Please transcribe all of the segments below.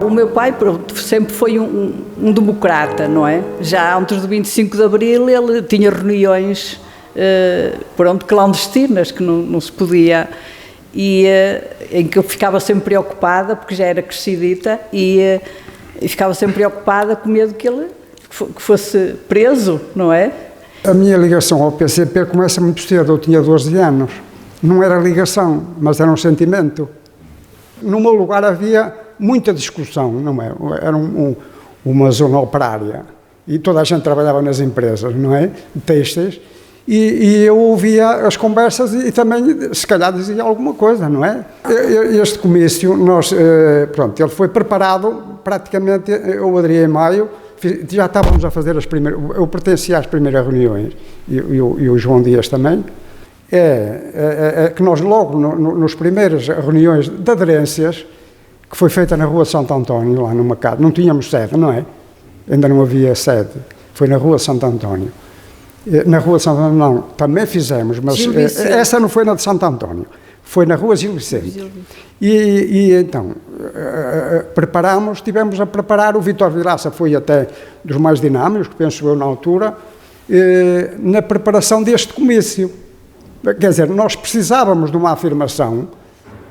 o meu pai sempre foi um democrata, não é? Já antes do 25 de Abril ele tinha reuniões clandestinas, que não se podia, e em que eu ficava sempre preocupada, porque já era crescidita, e ficava sempre preocupada com medo que ele fosse preso, não é? A minha ligação ao PCP começa muito cedo, eu tinha 12 anos. Não era ligação, mas era um sentimento. No meu lugar havia muita discussão, não é? Era uma zona operária e toda a gente trabalhava nas empresas, não é? Têxteis, e eu ouvia as conversas e também, se calhar, dizia alguma coisa, não é? Este comício, ele foi preparado praticamente, eu aderi em maio, já estávamos a fazer as primeiras, eu pertencia às primeiras reuniões, e o João Dias também, que nós logo, nas primeiras reuniões de aderências, que foi feita na Rua de Santo António, lá numa casa, não tínhamos sede, não é? Ainda não havia sede, foi na Rua de Santo António. Na Rua de Santo António não, também fizemos, mas essa não foi na de Santo António, foi na Rua Gil Vicente. E então, tivemos a preparar, o Vítor Vilaça foi até dos mais dinâmicos, que penso eu na altura, na preparação deste comício. Quer dizer, nós precisávamos de uma afirmação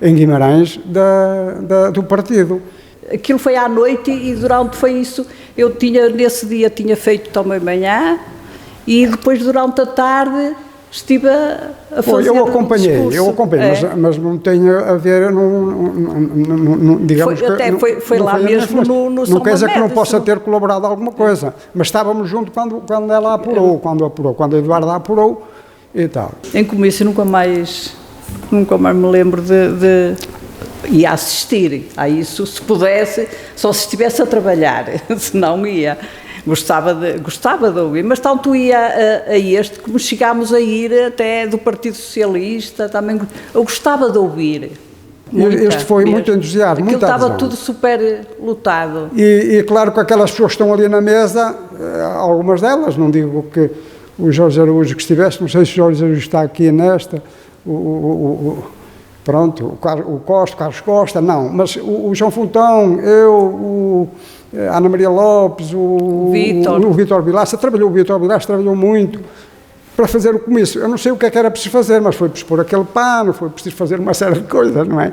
em Guimarães do partido. Aquilo foi à noite e durante foi isso, nesse dia tinha feito também manhã e depois durante a tarde estive a fazer eu acompanhei, mas não tenho a ver, digamos foi lá mesmo no São não quer dizer que não possa ter colaborado alguma coisa, mas estávamos juntos quando ela apurou, quando a Eduarda apurou e tal. Em comício nunca mais me lembro de ir assistir a isso, se pudesse, só se estivesse a trabalhar, se não ia. Gostava de ouvir, mas tanto ia a este, como chegámos a ir até do Partido Socialista, também eu gostava de ouvir. Este foi mesmo. Muito entusiasmo, muito adesão. Estava tudo super lotado. E claro que aquelas pessoas que estão ali na mesa, algumas delas, não digo que o Jorge Araújo que estivesse, não sei se o Jorge Araújo está aqui nesta, o Carlos Costa, não, mas o João Fontão, eu, a Ana Maria Lopes, o Vítor Vilaça, o Vítor Vilaça trabalhou muito para fazer o comício. Eu não sei o que era preciso fazer, mas foi preciso pôr aquele pano, foi preciso fazer uma série de coisas, não é?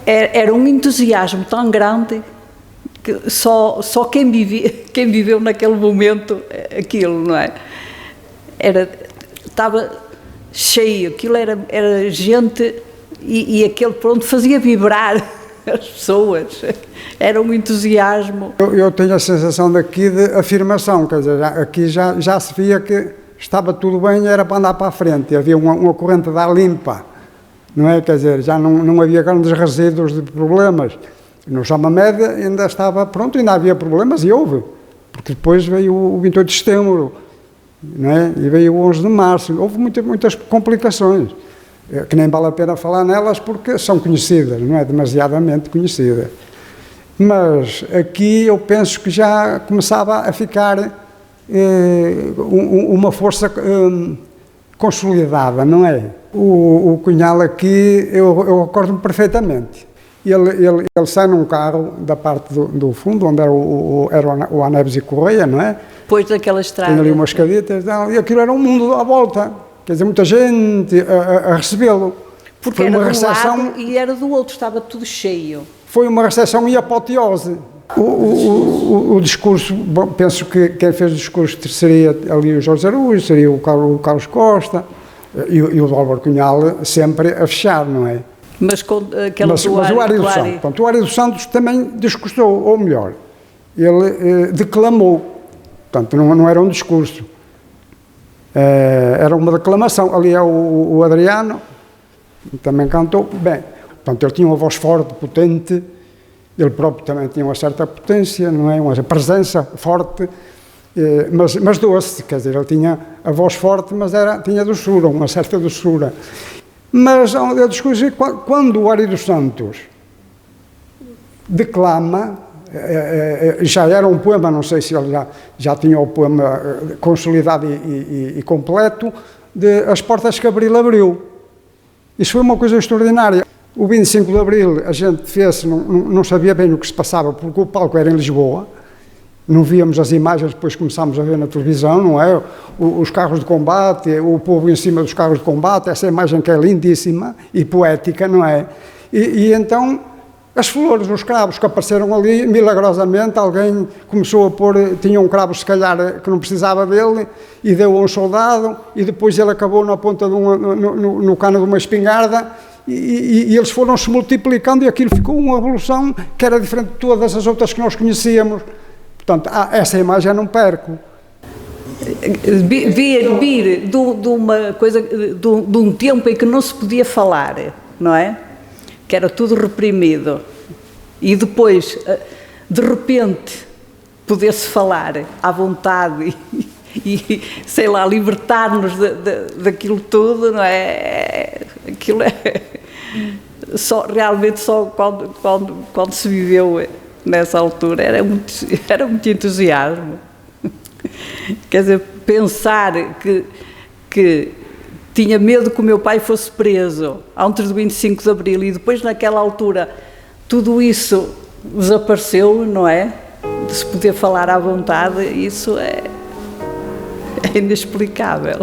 Era um entusiasmo tão grande que só quem viveu naquele momento aquilo, não é? Estava cheio, aquilo era gente e aquele fazia vibrar as pessoas, era um entusiasmo. Eu tenho a sensação daqui de afirmação, quer dizer, aqui já se via que estava tudo bem, era para andar para a frente, havia uma corrente de ar limpa, não é? Quer dizer, já não havia grandes resíduos de problemas. No Chama Média ainda estava pronto, ainda havia problemas e houve, porque depois veio o 28 de setembro, não é? E veio o 11 de março, houve muitas complicações, que nem vale a pena falar nelas porque são conhecidas, não é? Demasiadamente conhecidas. Mas aqui eu penso que já começava a ficar uma força consolidada, não é? O Cunhal aqui, eu recordo-me perfeitamente. Ele sai num carro da parte do fundo, onde era o Aneves e Correia, não é? Depois daquela estrada. Tem ali umas cadeiras, e aquilo era um mundo à volta. Quer dizer, muita gente a recebê-lo. Porque foi uma recepção e era do outro, estava tudo cheio. Foi uma recepção e apoteose. O discurso, bom, penso que quem fez o discurso seria ali o Jorge Araújo, seria o Carlos Costa e o Álvaro Cunhal sempre a fechar, não é? Mas com aquela mas o Ário dos Santos, pronto, o Ário dos Santos também discursou, ou melhor, ele declamou, portanto não era um discurso, era uma declamação. Ali é o Adriano, também cantou bem, portanto ele tinha uma voz forte, potente, ele próprio também tinha uma certa potência, não é? Uma presença forte, mas doce, quer dizer, ele tinha a voz forte, mas tinha doçura, uma certa doçura. Mas eu discurso, quando o Ário dos Santos declama, já era um poema, não sei se ele já tinha o poema consolidado e completo, de As Portas que Abril Abriu. Isso foi uma coisa extraordinária. O 25 de Abril a gente fez, não sabia bem o que se passava, porque o palco era em Lisboa, não víamos as imagens, depois começámos a ver na televisão, não é? Os carros de combate, o povo em cima dos carros de combate, essa imagem que é lindíssima e poética, não é? E então, as flores, os cravos que apareceram ali, milagrosamente, alguém começou a pôr, tinha um cravo se calhar que não precisava dele, e deu a um soldado, e depois ele acabou na ponta no cano de uma espingarda, e eles foram se multiplicando, e aquilo ficou uma evolução que era diferente de todas as outras que nós conhecíamos. Portanto, essa imagem eu não perco. Vir de uma coisa, de um tempo em que não se podia falar, não é? Que era tudo reprimido, e depois, de repente, poder-se falar à vontade e sei lá, libertar-nos daquilo tudo, não é? Aquilo é realmente só quando se viveu nessa altura, era muito entusiasmo. Quer dizer, pensar que tinha medo que o meu pai fosse preso antes do 25 de Abril, e depois naquela altura tudo isso desapareceu, não é? De se poder falar à vontade, isso é inexplicável.